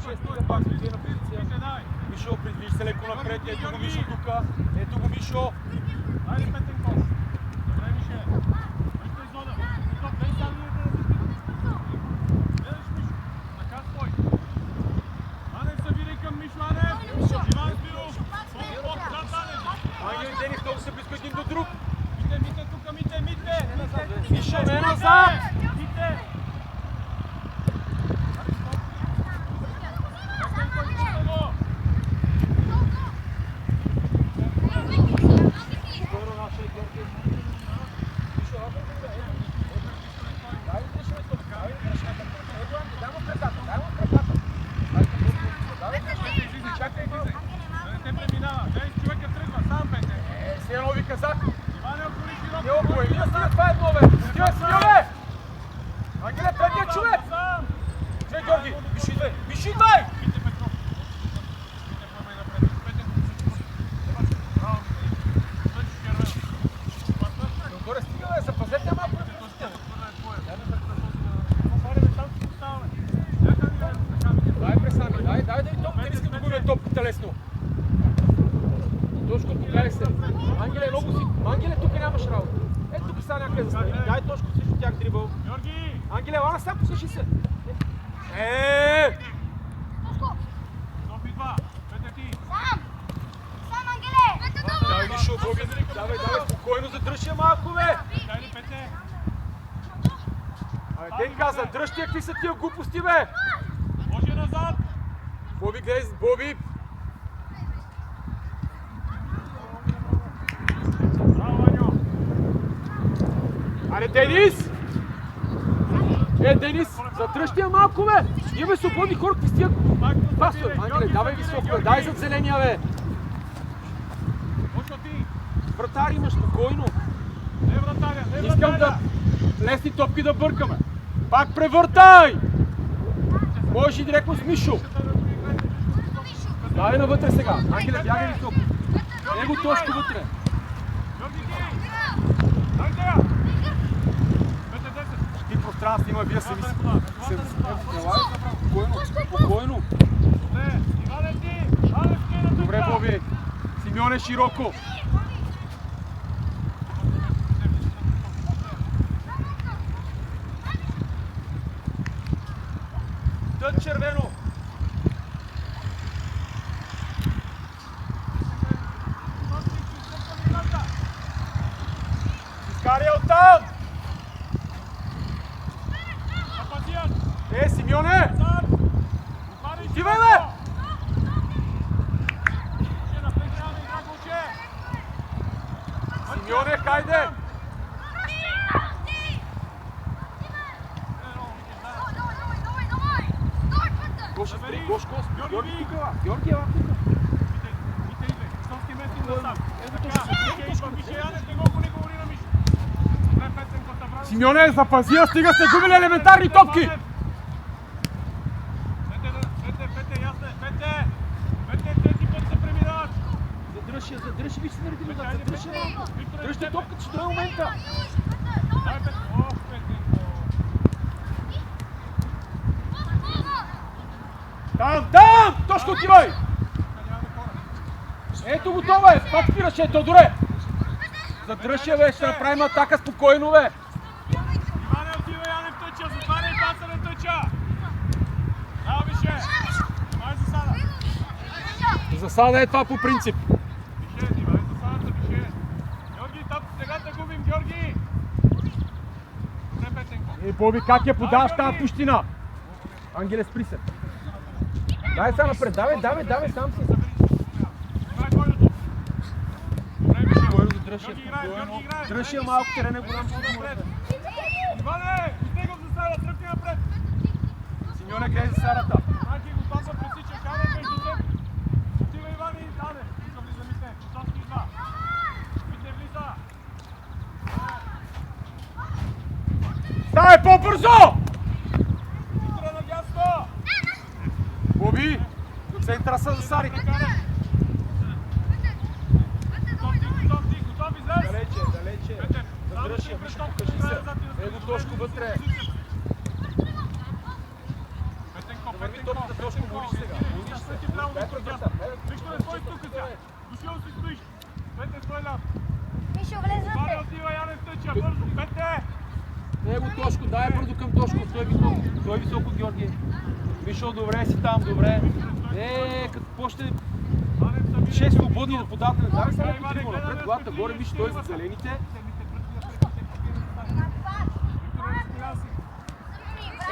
Мише стига пак до на позиция. Мишо, придвиж се леко напред. Ето го Мишо тук. Ето го Мишо. Айде, Петенко. Добре, Мише. Вижте изода. Тук, дай са линията да се гледаш, Мишо. Така стой. Анев се вири към Мишо, Анев. Иван Спиров. Зад Анев. Ангел и Денис много се близко един до друг. Мите, тук, Мите. Мишо, не назад. Мите. Ангеле, тук нямаш работа. Ето тук са някъде застани. Дай точко срещу тях дрибъл. Ангеле, лана сега послушай се. Сам, Ангеле! Дай, Мишо, Боби. Давай, спокойно, задръж я малко, бе. Ден каза, дръж тия, какви са тия глупости, бе. Може назад. Боби, гледай, Боби. Аре, Денис! Денис, задръж тия малко, бе! Имаме свободни хора, какви стия пасове. Ангеле, давай високо, бе, дай зад зеления, бе! Вратар имаш, спокойно. Искам да лесни топки да бъркаме. Пак превъртай! Можеш и директно с Мишо. Давай навътре сега. Ангеле, бягай високо. Него точко вътре. Ти пространство има, вие сами се... Спокойно. Добре, Боби. Симеон е широко. Тът червено. Изкаря оттам! Симеоне! Отивай, бе! Симеоне, хайде! Гоша, спри, Гошко, Георги Кукава, Георги Ела. Симеоне, запази, стига сте губили елементарни топки! Задръжи, виж се нареди назад, задръжи малко. Дръжте топката, че това е момента. Там! Точно отивай! Ето готова е, пак спираш, ето, добре. Задръж я, бе, ще направим атака спокойно, бе. Иване, отивай, Янев тъча, затваряй паса на тъча. Ела, Мише, май засада. Засада е това по принцип. Боби, как я подаваш тази пущина? Ангеле, спри се. Дай сега напред, давай, сам си. Спокойно задръж я, спокойно. Дръж я малко, терен е голям. Иване, пусти го в засада, тръпни напред. Симеоне, гледай засадата. Майки го паса, пресича, каме между теб. Отива Иван и даде. Тука влиза Мите, Косовски идва. Мите влиза. Дай по-бързо! Утре на дясно! Боби, до центъра са засади. Готов, излез! Далече. Задръж я, Мишо, покажи се. Его точко вътре. Върви топката точко отвориш сега. Викторе, стой тук сега. Дошъл си стоиш. Пете, стой ляв. Мишо, влез Това не вътре. отива, Янев Стъча. Бързо, Пете! Него Тошко, дай бързо към Тошко, той е високо. Той е високо, Георги. Мишо, добре си там, добре. Като почне 6 свободни нападатели, дай се леко трибо напред, главата горе, виж, той за зелените.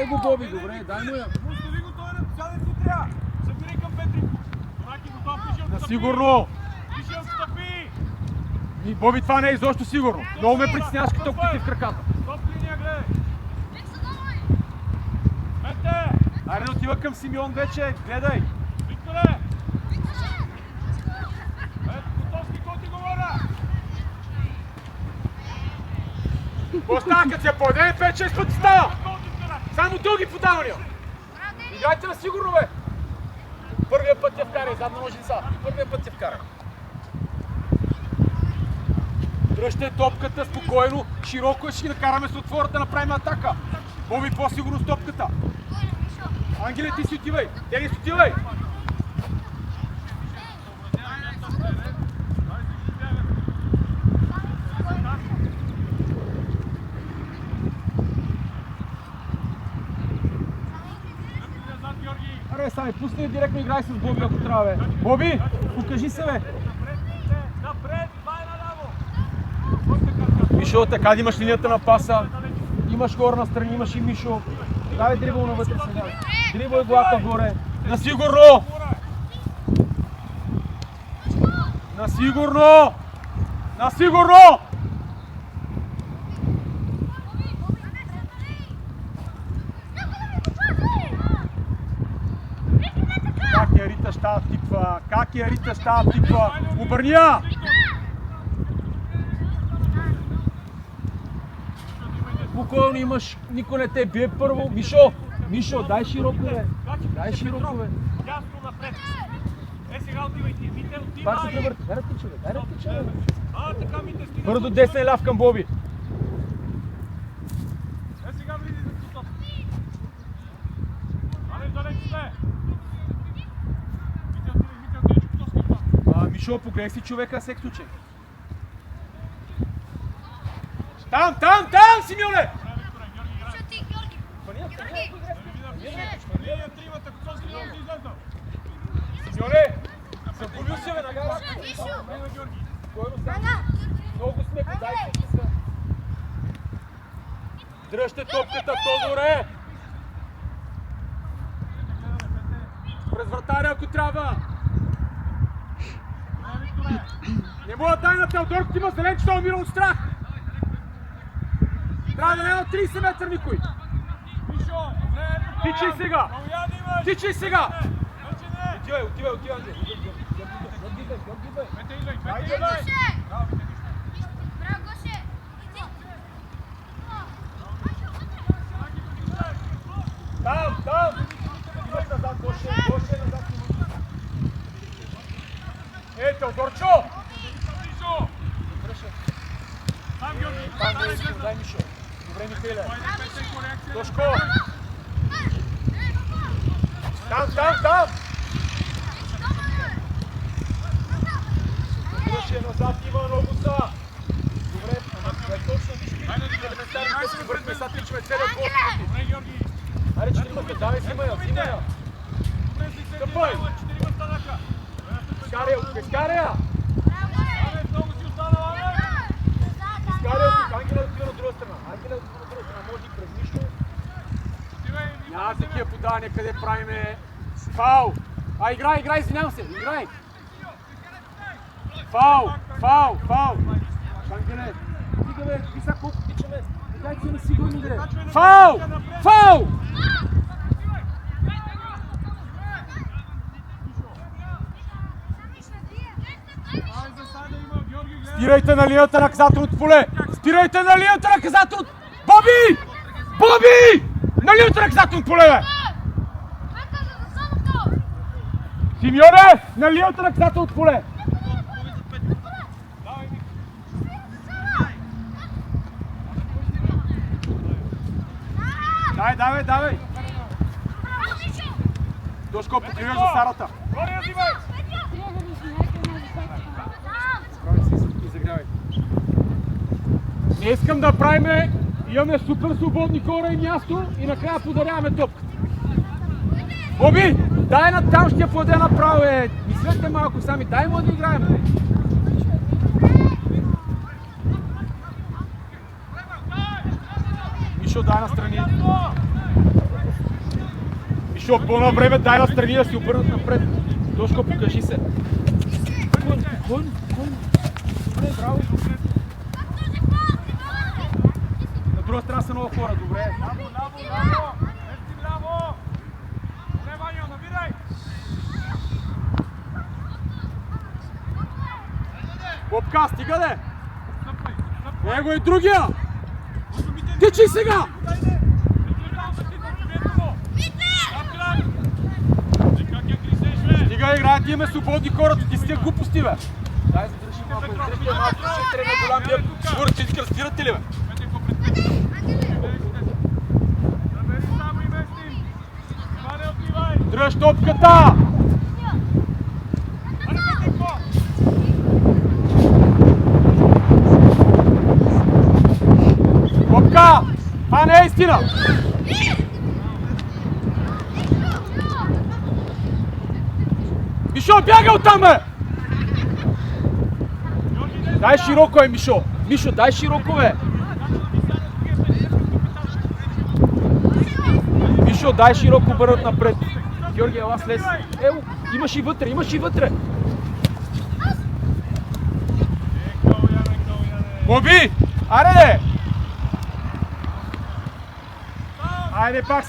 Его, Боби, добре, дай му я. Остави го, той сядай си трябва. Събери към Петрик. Донаки готов, Мишел, На стъпи. сигурно. Мишел, стъпи. И Боби, това не е изобщо сигурно. Много ме притесняваш като топките в краката. Стоп линия, гледай. Пете! Айде да отива към Симеон вече, гледай. Викторе! Готовски, какво ти говоря? Какво става, като се поеде 5-6 пъти става? Само дълги подавания. Играйте на сигурно, бе. Първия път я вкарай, задна ножица. Първия път я вкарай. Дръжте топката спокойно, широко ще ги накараме с отвората да направим атака. Боби по-сигурно с топката. Ангеле, ти си отивай. Денис, отивай. Аре, Сами, пусни я директно, играй с Боби, ако трябва, бе. Боби, покажи се, бе. Напред, това е наляво. Мишо, така да имаш линията на паса. Имаш хора настрани, имаш и Мишо. Давай дрибъл навътре сега. Дрибъл главата горе. На сигурно! На сигурно! На сигурно! Как я риташ тази типа? Как я риташ тази типа? Обърни я! Спокойно имаш, никой не те бие първо. Мишо, Мишо, дай широко, бе. Дай широко, бе. Дясно напред. Сега отивайте. Мите, Пак се отивай. превърти. Дай да тича, бе. Дай да тича, бе. Така Мите, стига. Бързо десен ляв към Боби. Сега влизи за кутов. Ане, далеч сте. Мите, отивай, че кутовски това. Мишо, погледай си човека, сек случай. Там, Симеоне! Мишо, ти, Георги. Георги. Линия тримата, кутовски много си излезнал. Симеоне! Загубил се, бе, нагара. Мишо. Спокойно сега. Ана. Много сме, дайте се. Дръжте топката, Тодоре! През вратаря, ако трябва. Не мога да дай на Теодор, като има зелен, че той умира от страх. Трябва да няма 30 метра никой. Мишо, времето. Тичай сега! Мауян имаш. Тичай сега! Вече не. Отивай, Андрей. Гърди, Пете, излей, пете, Айде, излей. Гоше. Браво, Мите, нищо. Браво, Гоше. Иди. Там! Имаш назад, Гоше назад. Теодорчо! Мишо. Там, Георги. Дай Мишо. Добре, Михайле. Пете, корекция. Тошко! Там! Връщай назад, има много са! Добре, точно виж, върхме са тичаме целият гол. Добре, Георги. Аре, 4 давай, взима я. Стъпай! Изкарай я! Абе, много си останал, абе. Изкарай я тук, Ангела отива на друга страна. Може и през нищо. Отивай, Няма такива подавания, къде правиме фаул. Играй, извинявам се, играй. Фаул. Ангеле, стига бе, писа колко тичаме. Дайте се на сигурно, бе. Фаул! Спирайте на линията на наказателното поле! Боби! На линията на наказателното поле, бе! Симеоне! На линията на наказателното поле! Давай! Тошко, покриваш за Сарата. Горе я взимай! И загрявай. Не искам да правиме, имаме супер свободни хора и място и накрая подаряваме топката. Боби, дай на там, ще я поде направо, мислете малко сами, дай му да играем. Мишо, дай настрани. Мишо, по-на време дай настрани да си обърнат напред. Тошко, покажи се. Кон. Добре, браво. На друга страна са много хора, добре. Ляво! Ести ляво! Добре, Ваня, набирай! Попка, стига де! Стъпвай! Его и другия! Тичи сега! Стига играят, имаме свободни хора, ти си тия глупости, бе! Дай, задръжи малко, издръжте малко, ще тръгне голям бия. Скоро, ти си разбирате ли, бе? Дръж топката! Попка! Това не е истина! Мишо, бягай оттам, бе! Дай широко, Мишо! Мишо, дай широко, бе! Мишо, дай широко, бърнат напред! Георги, ела слез! Ево, имаш и вътре, имаш и вътре! Боби! Аре! Айде пак!